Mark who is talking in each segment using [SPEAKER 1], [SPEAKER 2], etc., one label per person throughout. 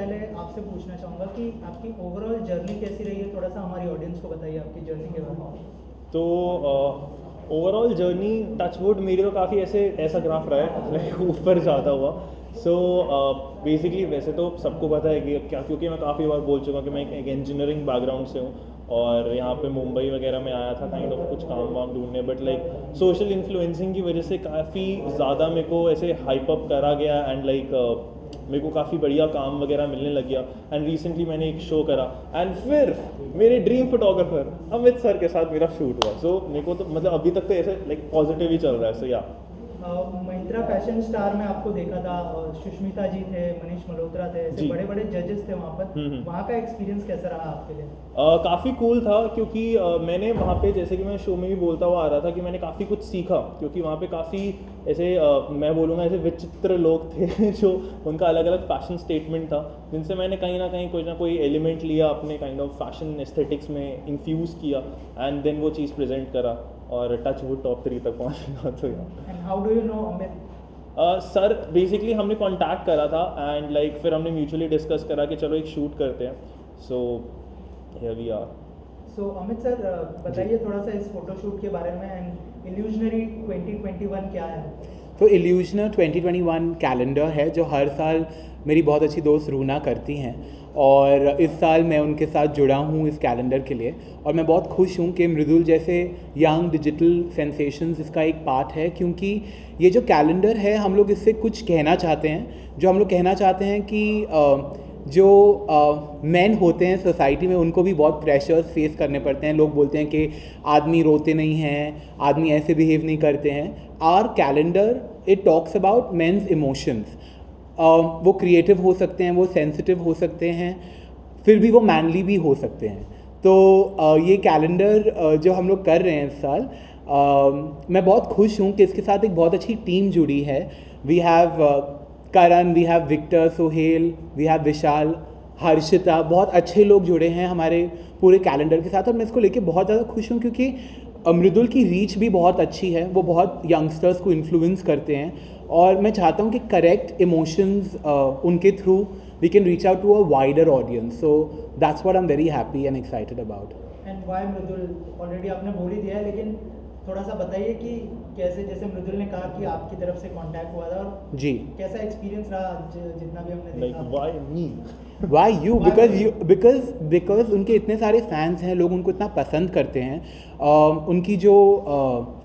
[SPEAKER 1] पहले आपसे पूछना चाहूँगा कि आपकी ओवरऑल जर्नी कैसी रही है, थोड़ा सा हमारी ऑडियंस को बताइए आपकी जर्नी के बारे में।
[SPEAKER 2] तो ओवरऑल जर्नी टचवुड मेरी तो काफ़ी ऐसा ग्राफ रहा है लाइक ऊपर ज़्यादा हुआ। सो बेसिकली वैसे तो सबको पता है कि क्या, क्योंकि मैं काफ़ी बार बोल चुका कि मैं एक इंजीनियरिंग बैकग्राउंड से हूँ और यहाँ पे मुंबई वगैरह में आया था काइंड ऑफ कुछ काम वाम ढूंढने, बट लाइक सोशल इन्फ्लुएंसिंग की वजह से काफ़ी ज़्यादा मेरे को ऐसे हाइप अप करा गया एंड लाइक मेरे को काफ़ी बढ़िया काम वगैरह मिलने लग गया। एंड रिसेंटली मैंने एक शो करा एंड फिर मेरे ड्रीम फोटोग्राफर अमित सर के साथ मेरा शूट हुआ। सो मेरे को तो मतलब अभी तक तो ऐसे लाइक पॉजिटिव ही चल रहा है। सो या
[SPEAKER 1] महिंद्रा फैशन स्टार में आपको देखा था, सुष्मिता जी थे, मनीष मल्होत्रा थे, ऐसे
[SPEAKER 2] जी।
[SPEAKER 1] बड़े बड़े जजेस थे वहाँ पर। वहाँ का एक्सपीरियंस कैसा रहा आपके लिए?
[SPEAKER 2] काफ़ी कूल था क्योंकि मैंने वहाँ पे, जैसे कि मैं शो में भी बोलता हुआ आ रहा था कि मैंने काफ़ी कुछ सीखा, क्योंकि वहाँ पे काफ़ी ऐसे मैं बोलूँगा ऐसे विचित्र लोग थे जो उनका अलग अलग फैशन स्टेटमेंट था, जिनसे मैंने कहीं ना कोई एलिमेंट लिया, अपने काइंड ऑफ फैशन एस्थेटिक्स में इन्फ्यूज़ किया एंड देन वो चीज़ प्रेजेंट करा और टच वुड टॉप 3 तक पहुँचना। तो
[SPEAKER 1] and how do you know Amit?
[SPEAKER 2] Sir basically हमने कांटेक्ट करा था एंड लाइक फिर हमने म्यूचुअली डिस्कस करा कि चलो एक शूट करते हैं। So here we are.
[SPEAKER 1] So Amit sir, बताइए थोड़ा सा इस फोटोशूट के बारे में एंड इल्यूजनरी 2021 क्या है?
[SPEAKER 3] तो इल्यूजनर 2021 कैलेंडर है जो हर साल मेरी बहुत अच्छी दोस्त रूना करती हैं, और इस साल मैं उनके साथ जुड़ा हूँ इस कैलेंडर के लिए, और मैं बहुत खुश हूँ कि मृदुल जैसे यंग डिजिटल सेंसेशंस इसका एक पार्ट है, क्योंकि ये जो कैलेंडर है हम लोग इससे कुछ कहना चाहते हैं। जो हम लोग कहना चाहते हैं कि जो मेन होते हैं सोसाइटी में उनको भी बहुत प्रेशर्स फेस करने पड़ते हैं। लोग बोलते हैं कि आदमी रोते नहीं हैं, आदमी ऐसे बिहेव नहीं करते हैं। Our calendar it talks about men's emotions. वो क्रिएटिव हो सकते हैं, वो सेंसिटिव हो सकते हैं, फिर भी वो मैनली भी हो सकते हैं। तो ये कैलेंडर जो हम लोग कर रहे हैं इस साल, मैं बहुत खुश हूँ कि इसके साथ एक बहुत अच्छी टीम जुड़ी है। We have Karan, we have Victor, Sohail, we have Vishal, Harshita, बहुत अच्छे लोग जुड़े हैं हमारे पूरे कैलेंडर के साथ, और मैं इसको लेके बहुत ज़्यादा खुश हूँ क्योंकि मृदुल की रीच भी बहुत अच्छी है। वो बहुत यंगस्टर्स को इन्फ्लुएंस करते हैं, और मैं चाहता हूँ कि करेक्ट इमोशंस उनके through we can reach out to a wider audience. So that's what I am very happy and excited about.
[SPEAKER 1] And why Mridul? Already आपने बोल ही दिया है, लेकिन थोड़ा सा बताइए कि कैसे, जैसे मृदुल ने कहा कि आपकी तरफ से कांटेक्ट हुआ था, और
[SPEAKER 3] जी,
[SPEAKER 1] कैसा एक्सपीरियंस रहा जितना भी हमने
[SPEAKER 2] लाइक
[SPEAKER 1] देखा?
[SPEAKER 2] Why me?
[SPEAKER 3] Why you? Because उनके इतने सारे फैंस हैं, लोग उनको इतना पसंद करते हैं। उनकी जो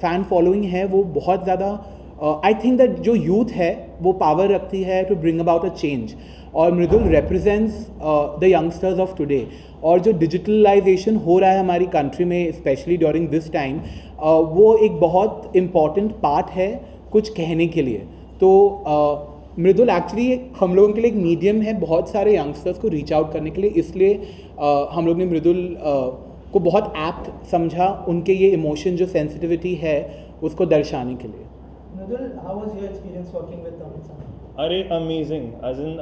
[SPEAKER 3] फ़ैन फॉलोइंग है वो बहुत ज़्यादा, आई थिंक दैट जो यूथ है वो पावर रखती है to bring about a change, और Mridul represents the youngsters of today. और जो डिजिटलाइजेशन हो रहा है हमारी कंट्री में स्पेशली ड्यूरिंग दिस टाइम, वो एक बहुत इम्पॉर्टेंट पार्ट है कुछ कहने के लिए। तो मृदुल एक्चुअली हम लोगों के लिए एक मीडियम है बहुत सारे यंगस्टर्स को रीच आउट करने के लिए, इसलिए हम लोग ने मृदुल को बहुत एप्ट समझा, उनके ये इमोशन जो सेंसिटिविटी है उसको दर्शाने के लिए।
[SPEAKER 1] Mridul, how was your experience working with Amit sir?
[SPEAKER 2] अरे अमेजिंग, एज इन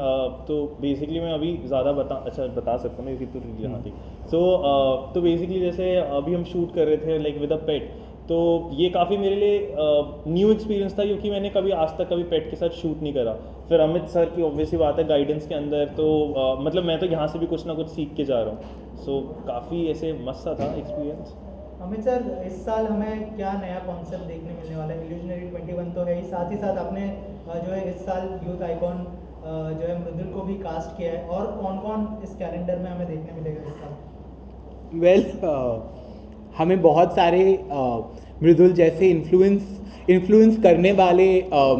[SPEAKER 2] तो बेसिकली मैं अभी ज़्यादा बता सकता हूँ क्योंकि तो यहाँ थी। सो तो बेसिकली जैसे अभी हम शूट कर रहे थे लाइक विद अ पेट, तो ये काफ़ी मेरे लिए न्यू एक्सपीरियंस था क्योंकि मैंने आज तक पेट के साथ शूट नहीं करा। फिर अमित सर की ऑब्वियसली बात है गाइडेंस के अंदर, तो मतलब मैं तो यहाँ से भी कुछ ना कुछ सीख के जा रहा हूँ। सो काफ़ी ऐसे मस्त था एक्सपीरियंस।
[SPEAKER 1] अमित सर, इस साल हमें क्या नया कॉन्सेप्ट देखने मिलने वाला है? इल्यूजनरी 21 तो है ही, साथ ही साथ आपने जो है इस साल यूथ आइकॉन जो है मृदुल को भी कास्ट किया है, और कौन कौन इस कैलेंडर में हमें देखने मिलेगा इस साल?
[SPEAKER 3] वेल, हमें बहुत सारे मृदुल जैसे इन्फ्लुएंस करने वाले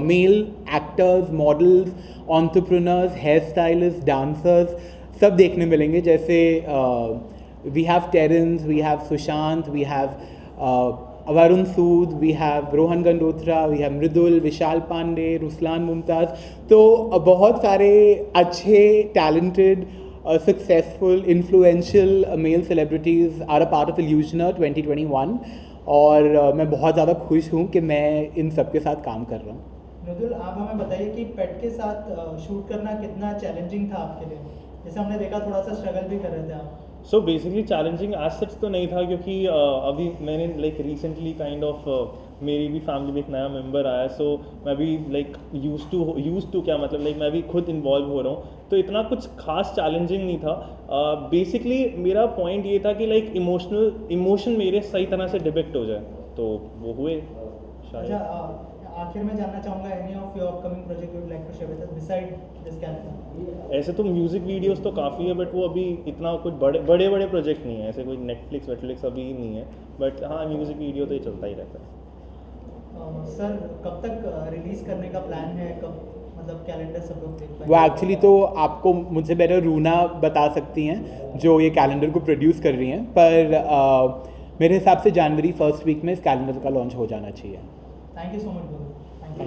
[SPEAKER 3] male actors, models, entrepreneurs, hair stylist, dancers सब देखने मिलेंगे। जैसे we have Terence, we have Sushant, we have Varun Sood, we have Rohan Gandotra, we have Mridul, Vishal Pandey, Ruslan Mumtaz. तो बहुत सारे अच्छे talented successful influential male celebrities are a part of Illusioner 2021, और मैं बहुत ज़्यादा खुश हूँ कि मैं इन सब के साथ काम कर रहा हूँ।
[SPEAKER 1] मृदुल, आप हमें बताइए कि पेट के साथ शूट करना कितना चैलेंजिंग था आपके लिए? जैसे हमने देखा थोड़ा सा स्ट्रगल भी कर रहे थे आप।
[SPEAKER 2] सो बेसिकली चैलेंजिंग एज सच तो नहीं था, क्योंकि अभी मैंने लाइक रिसेंटली काइंड ऑफ मेरी भी फैमिली में एक नया मेंबर आया, सो मैं भी लाइक यूज टू क्या मतलब लाइक मैं भी खुद इन्वॉल्व हो रहा हूँ, तो इतना कुछ खास चैलेंजिंग नहीं था। बेसिकली मेरा पॉइंट ये था कि लाइक इमोशन मेरे सही तरह से डिपिक्ट हो जाए, तो वो हुए शायद।
[SPEAKER 1] अच्छा, आखिर में जानना चाहूँगा any of your upcoming project you would like to share with us beside this calendar?
[SPEAKER 2] ऐसे तो म्यूज़िक वीडियोस तो काफ़ी है, बट वो अभी इतना कुछ बड़े प्रोजेक्ट नहीं है, ऐसे कोई नेटफ्लिक्स अभी नहीं है, बट हाँ म्यूज़िक वीडियो तो ये चलता ही रहता है।
[SPEAKER 1] सर कब तक रिलीज़ करने का प्लान है, कब मतलब कैलेंडर सब लोग देख पाएंगे?
[SPEAKER 3] वो एक्चुअली तो आपको मुझसे बेटर रूना बता सकती हैं जो ये कैलेंडर को प्रोड्यूस कर रही हैं, पर मेरे हिसाब से जनवरी फर्स्ट वीक में इस कैलेंडर का लॉन्च हो जाना चाहिए।
[SPEAKER 1] Thank you so much Guru, thank